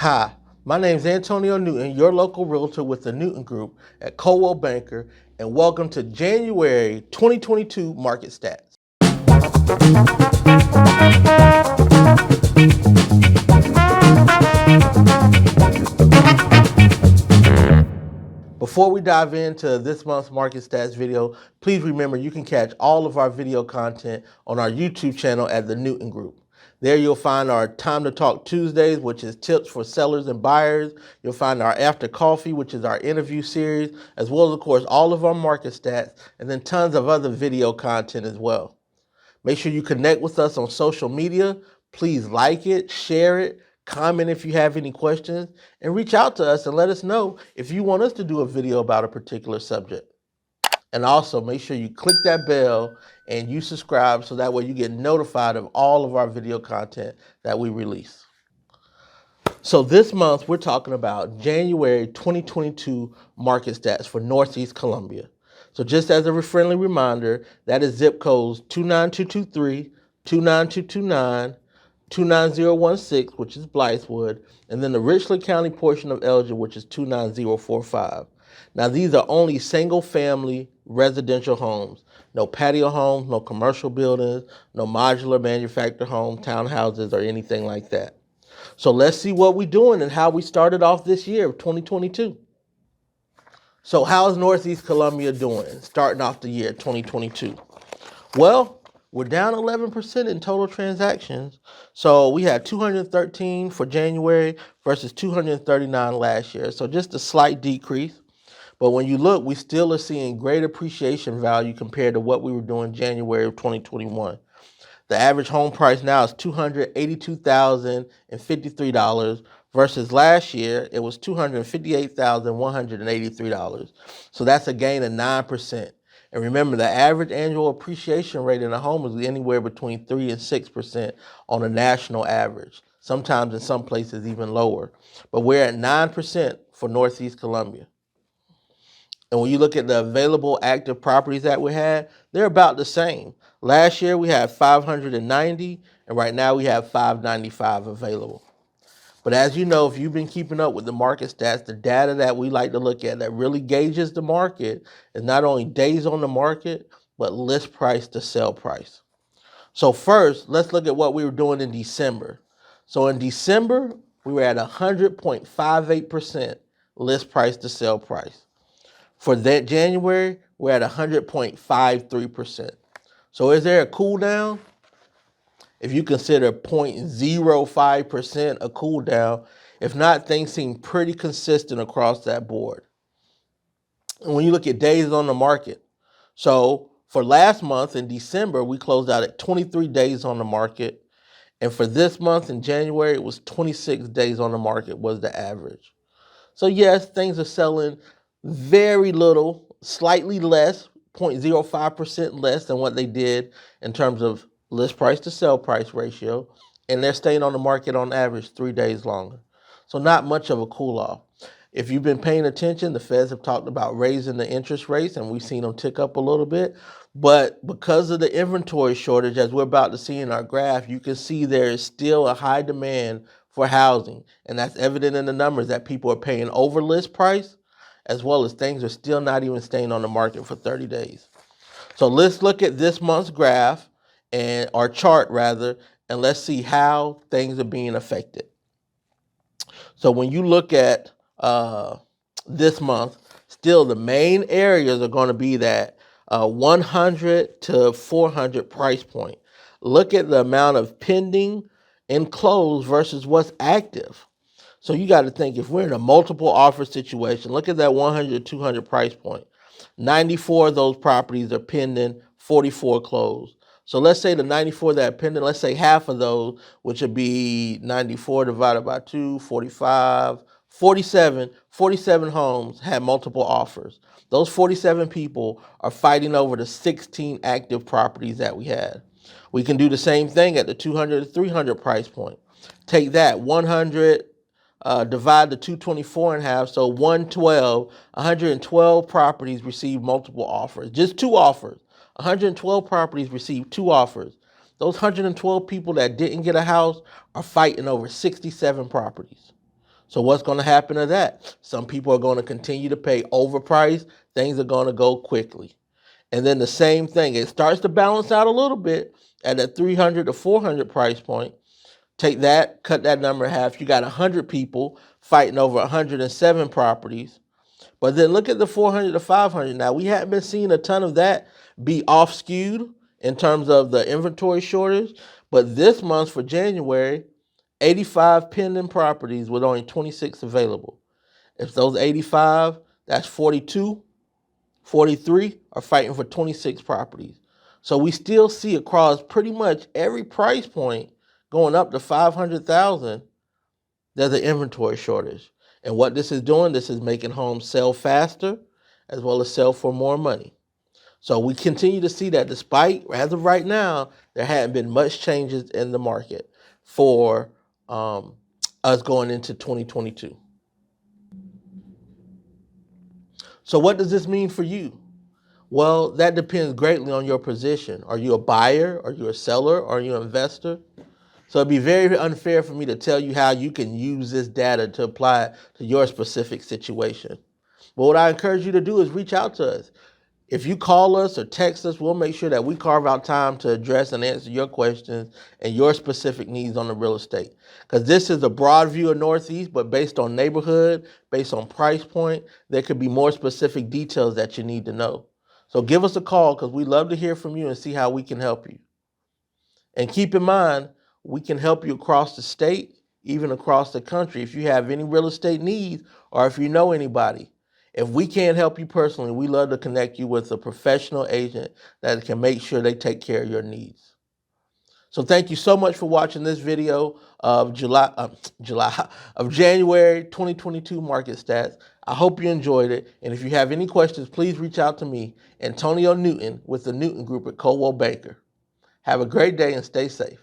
Hi, my name is Antonio Newton, your local realtor with the Newton Group at Coldwell Banker, and welcome to January 2022 Market Stats. Before we dive into this month's Market Stats video, please remember you can catch all of our video content on our YouTube channel at the Newton Group. There you'll find our Time to Talk Tuesdays, which is tips for sellers and buyers. You'll find our After Coffee, which is our interview series, as well as, of course, all of our market stats, and then tons of other video content as well. Make sure you connect with us on social media. Please like it, share it, comment if you have any questions, and reach out to us and let us know if you want us to do a video about a particular subject. And also make sure you click that bell and you subscribe so that way you get notified of all of our video content that we release. So this month we're talking about January 2022 market stats for Northeast Columbia. So just as a friendly reminder, that is zip codes 29223, 29229, 29016, which is Blythewood, and then the Richland County portion of Elgin, which is 29045. Now these are only single family residential homes. No patio homes, no commercial buildings, no modular manufactured homes, townhouses, or anything like that. So let's see what we're doing and how we started off this year of 2022. So how's Northeast Columbia doing starting off the year 2022? Well, we're down 11% in total transactions. So we had 213 for January versus 239 last year. So just a slight decrease. But when you look, we still are seeing great appreciation value compared to what we were doing January of 2021. The average home price now is $282,053 versus last year it was $258,183. So that's a gain of 9%. And remember, the average annual appreciation rate in a home is anywhere between 3 and 6% on a national average. Sometimes in some places even lower. But we're at 9% for Northeast Columbia. And when you look at the available active properties that we had, they're about the same. Last year we had 590, and right now we have 595 available. But as you know, if you've been keeping up with the market stats, the data that we like to look at that really gauges the market is not only days on the market, but list price to sell price. So first, let's look at what we were doing in December. So in December, we were at 100.58% list price to sell price. For that January, we're at 100.53%. So is there a cool down? If you consider 0.05% a cool down, if not, things seem pretty consistent across that board. And when you look at days on the market, so for last month in December, we closed out at 23 days on the market. And for this month in January, it was 26 days on the market was the average. So yes, things are selling very little, slightly less, 0.05% less than what they did in terms of list price to sell price ratio, and they're staying on the market on average 3 days longer. So not much of a cool off. If you've been paying attention, the Feds have talked about raising the interest rates, and we've seen them tick up a little bit. But because of the inventory shortage, as we're about to see in our graph, you can see there is still a high demand for housing. And that's evident in the numbers that people are paying over list price, as well as things are still not even staying on the market for 30 days. So let's look at this month's graph, or chart rather, and let's see how things are being affected. So when you look at this month, still the main areas are going to be that 100 to 400 price point. Look at the amount of pending and closed versus what's active. So you got to think, if we're in a multiple offer situation, look at that 100 to 200 price point. 94 of those properties are pending, 44 closed. So let's say the 94 that are pending, let's say half of those, which would be 94 divided by 2, 45, 47 homes had multiple offers. Those 47 people are fighting over the 16 active properties that we had. We can do the same thing at the 200 to 300 price point. Take that 100, divide the 224 in half, so 112 properties received multiple offers. Just 2 offers. 112 properties received 2 offers. Those 112 people that didn't get a house are fighting over 67 properties. So what's going to happen to that? Some people are going to continue to pay overpriced. Things are going to go quickly. And then the same thing, it starts to balance out a little bit at a 300 to 400 price point. Take that, cut that number in half. You got 100 people fighting over 107 properties. But then look at the 400 to 500. Now, we haven't been seeing a ton of that be off skewed in terms of the inventory shortage. But this month for January, 85 pending properties with only 26 available. If those 85, that's 42, 43 are fighting for 26 properties. So we still see across pretty much every price point going up to 500,000, there's an inventory shortage. And what this is doing, this is making homes sell faster as well as sell for more money. So we continue to see that despite, as of right now, there hadn't been much changes in the market for us going into 2022. So what does this mean for you? Well, that depends greatly on your position. Are you a buyer? Are you a seller? Are you an investor? So it'd be very unfair for me to tell you how you can use this data to apply it to your specific situation. But what I encourage you to do is reach out to us. If you call us or text us, we'll make sure that we carve out time to address and answer your questions and your specific needs on the real estate. Because this is a broad view of Northeast, but based on neighborhood, based on price point, there could be more specific details that you need to know. So give us a call because we'd love to hear from you and see how we can help you. And keep in mind, we can help you across the state, even across the country. If you have any real estate needs or if you know anybody, if we can't help you personally, we love to connect you with a professional agent that can make sure they take care of your needs. So thank you so much for watching this video of January 2022 market stats. I hope you enjoyed it. And if you have any questions, please reach out to me, Antonio Newton, with the Newton Group at Coldwell Banker. Have a great day and stay safe.